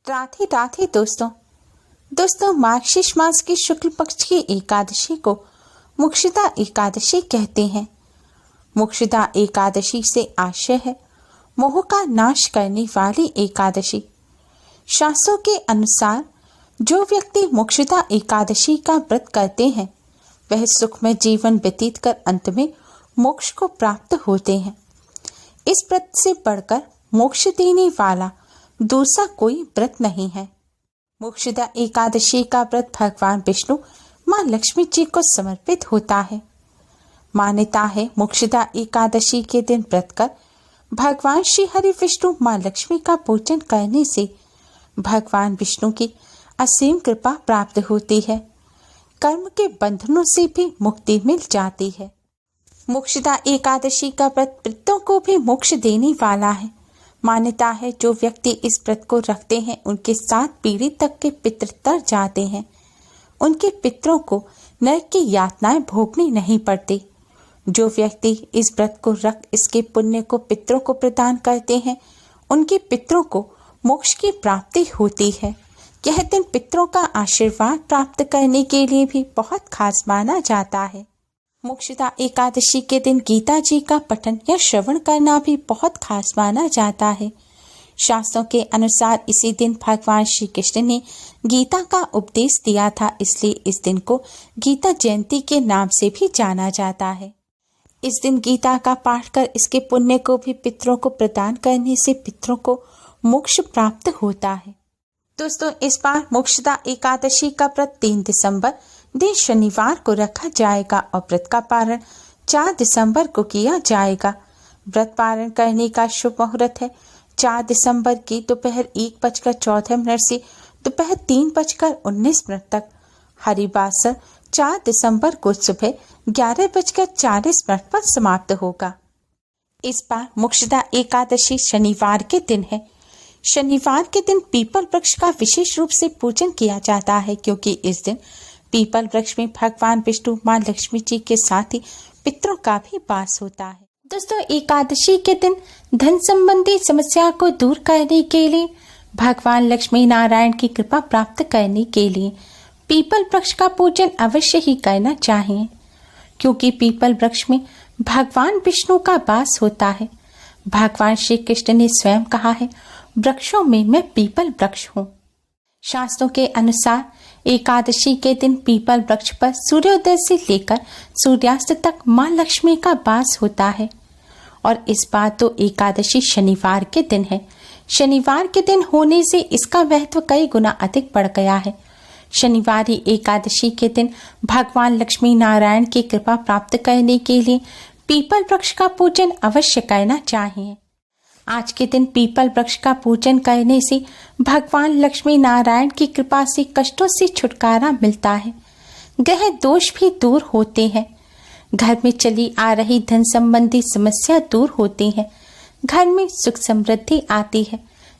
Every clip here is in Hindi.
राधे राधे दोस्तों मार्गशीर्ष मास की शुक्ल पक्ष की एकादशी को मोक्षदा एकादशी कहते हैं। मोक्षदा एकादशी से आशय है मोह का नाश करने वाली एकादशी। शास्त्रों के अनुसार जो व्यक्ति मोक्षदा एकादशी का व्रत करते हैं वह सुखमय जीवन व्यतीत कर अंत में मोक्ष को प्राप्त होते हैं। इस व्रत से बढ़कर मोक्ष देने वाला दूसरा कोई व्रत नहीं है। मोक्षदा एकादशी का व्रत भगवान विष्णु माँ लक्ष्मी जी को समर्पित होता है। मान्यता है मोक्षदा एकादशी के दिन व्रत कर भगवान श्री हरि विष्णु माँ लक्ष्मी का पूजन करने से भगवान विष्णु की असीम कृपा प्राप्त होती है। कर्म के बंधनों से भी मुक्ति मिल जाती है। मोक्षदा एकादशी का व्रत पितरों को भी मोक्ष देने वाला है। मान्यता है जो व्यक्ति इस व्रत को रखते हैं उनके 7 पीढ़ी तक के पितृ तर जाते हैं। उनके पितरों को नरक की यातनाएं भोगनी नहीं पड़ती। जो व्यक्ति इस व्रत को रख इसके पुण्य को पितरों को प्रदान करते हैं उनके पितरों को मोक्ष की प्राप्ति होती है। यह दिन पितरों का आशीर्वाद प्राप्त करने के लिए भी बहुत खास माना जाता है। मोक्षदा एकादशी के दिन गीता जी का पठन या श्रवण करना भी बहुत खास माना जाता है। शास्त्रों के अनुसार इसी दिन भगवान श्री कृष्ण ने गीता का उपदेश दिया था, इसलिए इस दिन को गीता जयंती के नाम से भी जाना जाता है। इस दिन गीता का पाठ कर इसके पुण्य को भी पितरों को प्रदान करने से पितरों को मोक्ष प्राप्त होता है। दोस्तों इस बार मोक्षदा एकादशी का व्रत 3 दिसंबर दिन शनिवार को रखा जाएगा और व्रत का पारण 4 दिसंबर को किया जाएगा। व्रत पारण करने का शुभ मुहूर्त है 4 दिसंबर की दोपहर 1:14 से दोपहर 3:19 तक। हरिवासर 4 दिसंबर को सुबह 11:40 पर समाप्त होगा। इस बार मोक्षदा एकादशी शनिवार के दिन है। शनिवार के दिन पीपल वृक्ष का विशेष रूप से पूजन किया जाता है क्योंकि इस दिन पीपल वृक्ष में भगवान विष्णु माँ लक्ष्मी जी के साथ ही पितरों का भी वास होता है। दोस्तों एकादशी के दिन धन संबंधी समस्या को दूर करने के लिए भगवान लक्ष्मी नारायण की कृपा प्राप्त करने के लिए पीपल वृक्ष का पूजन अवश्य ही करना चाहिए क्योंकि पीपल वृक्ष में भगवान विष्णु का वास होता है। भगवान श्री कृष्ण ने स्वयं कहा है वृक्षों में मैं पीपल वृक्ष हूँ। शास्त्रों के अनुसार एकादशी के दिन पीपल वृक्ष पर सूर्योदय से लेकर सूर्यास्त तक माँ लक्ष्मी का वास होता है और इस बार तो एकादशी शनिवार के दिन है। शनिवार के दिन होने से इसका महत्व कई गुना अधिक बढ़ गया है। शनिवारी एकादशी के दिन भगवान लक्ष्मी नारायण की कृपा प्राप्त करने के लिए पीपल वृक्ष का पूजन अवश्य करना चाहिए। आज के दिन पीपल वृक्ष का पूजन करने से भगवान लक्ष्मी नारायण की कृपा से कष्टों से छुटकारा मिलता है। ग्रह दोष भी दूर होते हैं। घर में चली आ रही धन संबंधी समस्या दूर होती है। घर में सुख समृद्धि आती है।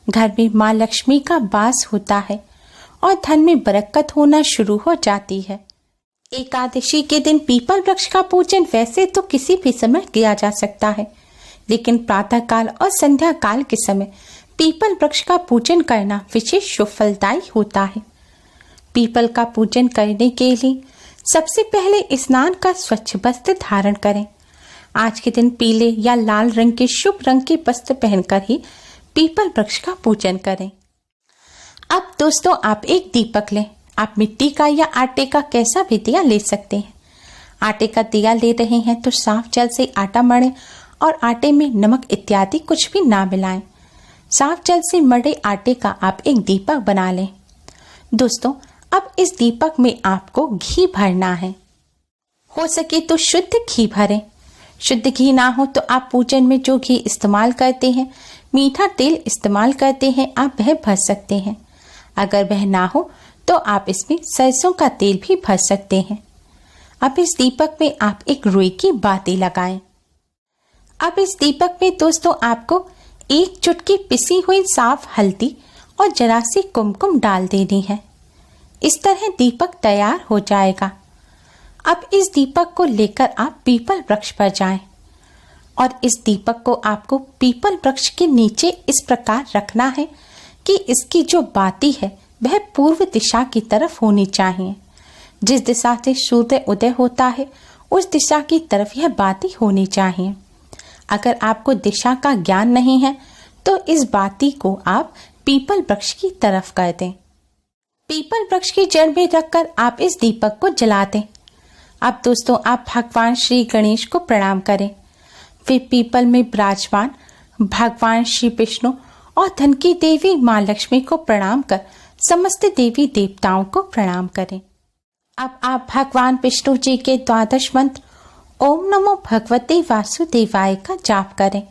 घर में माँ लक्ष्मी का वास होता है और धन में बरकत होना शुरू हो जाती है। एकादशी के दिन पीपल वृक्ष का पूजन वैसे तो किसी भी समय किया जा सकता है, लेकिन प्रातः काल और संध्या काल के समय पीपल वृक्ष का पूजन करना विशेष शुभ फलदायी होता है। पीपल का पूजन करने के लिए सबसे पहले स्नान का स्वच्छ वस्त्र धारण करें। आज के दिन पीले या लाल रंग के शुभ रंग के वस्त्र पहनकर ही पीपल वृक्ष का पूजन करें। अब दोस्तों आप एक दीपक लें। आप मिट्टी का या आटे का कैसा भी दिया ले सकते हैं। आटे का दिया ले रहे हैं तो साफ जल से आटा मढ़ें और आटे में नमक इत्यादि कुछ भी ना मिलाएं। साफ जल से मढ़े आटे का आप एक दीपक बना लें। दोस्तों अब इस दीपक में आपको घी भरना है। हो सके तो शुद्ध घी भरें। शुद्ध घी ना हो तो आप पूजन में जो घी इस्तेमाल करते हैं, मीठा तेल इस्तेमाल करते हैं, आप वह भर सकते हैं। अगर वह ना हो तो आप इसमें सरसों का तेल भी भर सकते हैं। अब इस दीपक में आप एक रुई की बाती लगाएं। अब इस दीपक में दोस्तों आपको 1 चुटकी पिसी हुई साफ हल्दी और जरा सी कुमकुम डाल देनी है। इस तरह दीपक तैयार हो जाएगा। अब इस दीपक को लेकर आप पीपल वृक्ष पर जाएं और इस दीपक को आपको पीपल वृक्ष के नीचे इस प्रकार रखना है कि इसकी जो बाती है वह पूर्व दिशा की तरफ होनी चाहिए। जिस दिशा से सूर्य उदय होता है उस दिशा की तरफ यह बाती होनी चाहिए। अगर आपको दिशा का ज्ञान नहीं है तो इस बाती को आप पीपल वृक्ष की तरफ कर दें। पीपल वृक्ष की जड़ में रखकर आप इस दीपक को जला दें। अब दोस्तों आप भगवान श्री गणेश को प्रणाम करें। फिर पीपल में विराजमान भगवान श्री विष्णु और धन की देवी माँ लक्ष्मी को प्रणाम कर समस्त देवी देवताओं को प्रणाम करें। अब आप भगवान विष्णु जी के 12 मंत्र ओम नमो भगवते वासुदेवाय का जाप करें।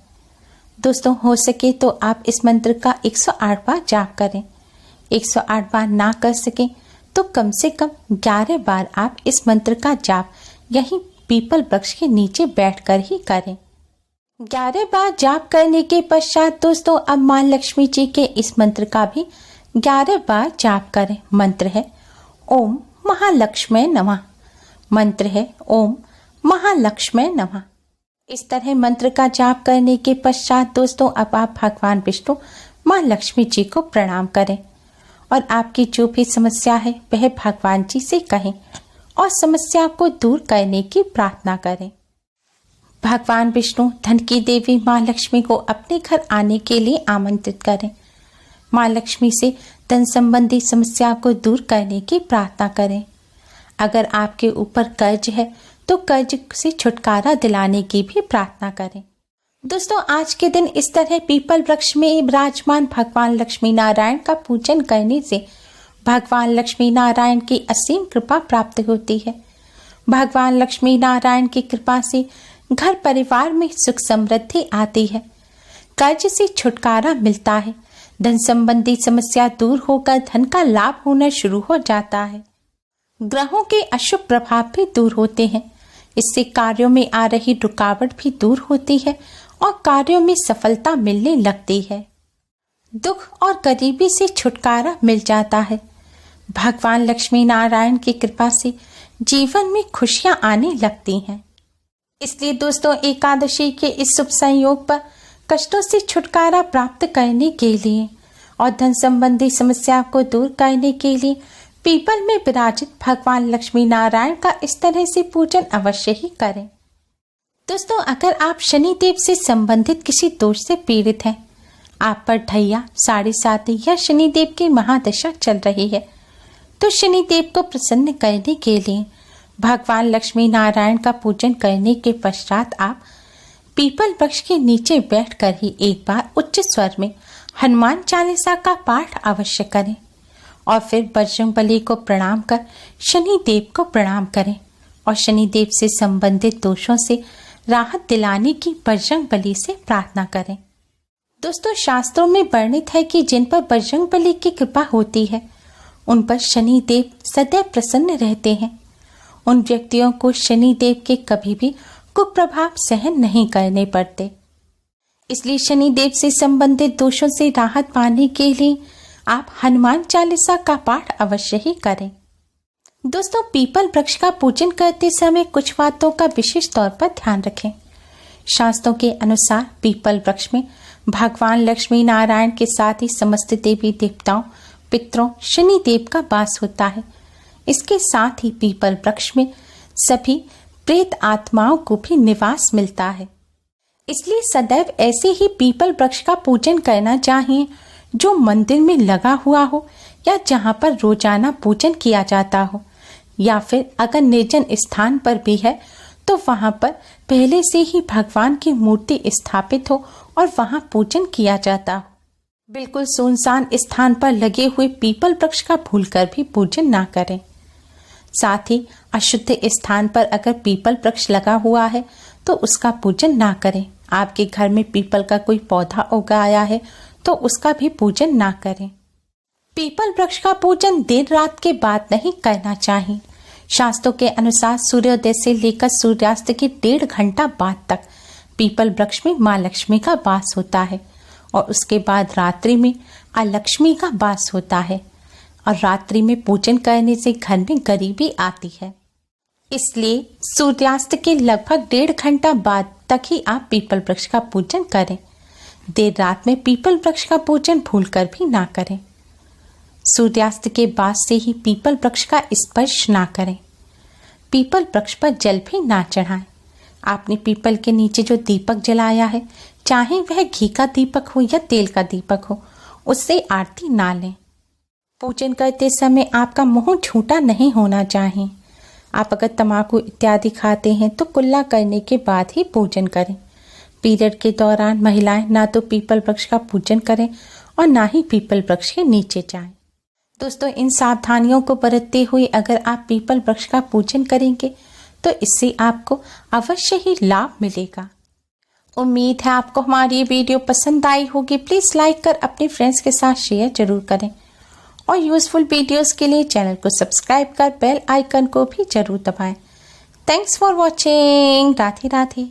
दोस्तों हो सके तो आप इस मंत्र का 108 बार जाप करें। 108 बार ना कर सकें तो कम से कम 11 बार आप इस मंत्र का जाप यहीं पीपल वृक्ष के नीचे बैठकर ही करें। 11 बार जाप करने के पश्चात दोस्तों अब मां लक्ष्मी जी के इस मंत्र का भी 11 बार जाप करें। मंत्र है ओम महालक्ष्मी नमः। मंत्र है ओम महालक्ष्मी नमः। इस तरह मंत्र का जाप करने के पश्चात दोस्तों अब आप भगवान विष्णु मां लक्ष्मी जी को प्रणाम करें और आपकी जो भी समस्या है वह भगवान जी से कहें और समस्या को दूर करने की प्रार्थना करें। भगवान विष्णु धन की देवी माँ लक्ष्मी को अपने घर आने के लिए आमंत्रित करें। माँ लक्ष्मी से धन संबंधी समस्या को दूर करने की प्रार्थना करें। अगर आपके ऊपर कर्ज है तो कर्ज से छुटकारा दिलाने की भी प्रार्थना करें। दोस्तों आज के दिन इस तरह पीपल वृक्ष में विराजमान भगवान लक्ष्मी नारायण का पूजन करने से भगवान लक्ष्मी नारायण की असीम कृपा प्राप्त होती है। भगवान लक्ष्मी नारायण की कृपा से घर परिवार में सुख समृद्धि आती है, कर्ज से छुटकारा मिलता है, धन संबंधी समस्या दूर होकर धन का लाभ होना शुरू हो जाता है। ग्रहों के अशुभ प्रभाव भी दूर होते हैं। इससे कार्यों में आ रही रुकावट भी दूर होती है और कार्यों में सफलता मिलने लगती है। दुख और गरीबी से छुटकारा मिल जाता है। भगवान लक्ष्मी नारायण की कृपा से जीवन में खुशियां आने लगती हैं। इसलिए दोस्तों एकादशी के इस शुभ संयोग पर कष्टों से छुटकारा प्राप्त करने के लिए और धन संबंधी समस्या को दूर करने के लिए पीपल में विराजित भगवान लक्ष्मी नारायण का इस तरह से पूजन अवश्य ही करें। दोस्तों अगर आप शनिदेव से संबंधित किसी दोष से पीड़ित हैं, आप पर ढैया, साढ़े साती या शनिदेव की महादशा चल रही है, तो शनिदेव को प्रसन्न करने के लिए भगवान लक्ष्मी नारायण का पूजन करने के पश्चात आप पीपल वृक्ष के नीचे बैठकर ही एक बार उच्च स्वर में हनुमान चालीसा का पाठ अवश्य करें और फिर बजरंगबली को प्रणाम कर शनिदेव को प्रणाम करें और शनिदेव से संबंधित दोषों से राहत दिलाने की बजरंगबली से प्रार्थना करें। दोस्तों शास्त्रों में वर्णित है कि जिन पर बजरंगबली की कृपा होती है उन पर शनिदेव सदैव प्रसन्न रहते हैं। उन व्यक्तियों को शनिदेव के कभी भी कुप्रभाव सहन नहीं करने पड़ते। इसलिए शनिदेव से संबंधित दोषों से राहत पाने के लिए आप हनुमान चालीसा का पाठ अवश्य ही करें। दोस्तों पीपल वृक्ष का पूजन करते समय कुछ बातों का विशेष तौर पर ध्यान रखें। शास्त्रों के अनुसार पीपल वृक्ष में भगवान लक्ष्मी नारायण के साथ ही समस्त देवी देवताओं, पितरों, शनिदेव का वास होता है। इसके साथ ही पीपल वृक्ष में सभी प्रेत आत्माओं को भी निवास मिलता है। इसलिए सदैव ऐसे ही पीपल वृक्ष का पूजन करना चाहिए जो मंदिर में लगा हुआ हो या जहां पर रोजाना पूजन किया जाता हो, या फिर अगर निर्जन स्थान पर भी है तो वहां पर पहले से ही भगवान की मूर्ति स्थापित हो और वहां पूजन किया जाता हो। बिल्कुल सुनसान स्थान पर लगे हुए पीपल वृक्ष का भूलकर भी पूजन ना करें। साथ ही अशुद्ध स्थान पर अगर पीपल वृक्ष लगा हुआ है तो उसका पूजन ना करें। आपके घर में पीपल का कोई पौधा उगाया है तो उसका भी पूजन ना करें। पीपल वृक्ष का पूजन देर रात के बाद नहीं करना चाहिए। शास्त्रों के अनुसार सूर्योदय से लेकर सूर्यास्त के 1.5 घंटा बाद तक पीपल वृक्ष में माँ लक्ष्मी का वास होता है और उसके बाद रात्रि में अलक्ष्मी का वास होता है और रात्रि में पूजन करने से घर में गरीबी आती है। इसलिए सूर्यास्त के लगभग 1.5 घंटा बाद तक ही आप पीपल वृक्ष का पूजन करें। देर रात में पीपल वृक्ष का पूजन भूलकर भी ना करें। सूर्यास्त के बाद से ही पीपल वृक्ष का स्पर्श ना करें। पीपल वृक्ष पर जल भी ना चढ़ाएं। आपने पीपल के नीचे जो दीपक जलाया है, चाहे वह घी का दीपक हो या तेल का दीपक हो, उससे आरती ना लें। पूजन करते समय आपका मुंह झूठा नहीं होना चाहिए। आप अगर तंबाकू इत्यादि खाते हैं तो कुल्ला करने के बाद ही पूजन करें। पीरियड के दौरान महिलाएं ना तो पीपल वृक्ष का पूजन करें और ना ही पीपल वृक्ष के नीचे जाएं। दोस्तों, इन सावधानियों को बरतते हुए अगर आप पीपल वृक्ष का पूजन करेंगे तो इससे आपको अवश्य ही लाभ मिलेगा। उम्मीद है आपको हमारी ये वीडियो पसंद आई होगी। प्लीज़ लाइक कर अपने फ्रेंड्स के साथ शेयर जरूर करें और यूजफुल वीडियोस के लिए चैनल को सब्सक्राइब कर बेल आइकन को भी जरूर दबाएं। Thanks for watching. Radhe Radhe.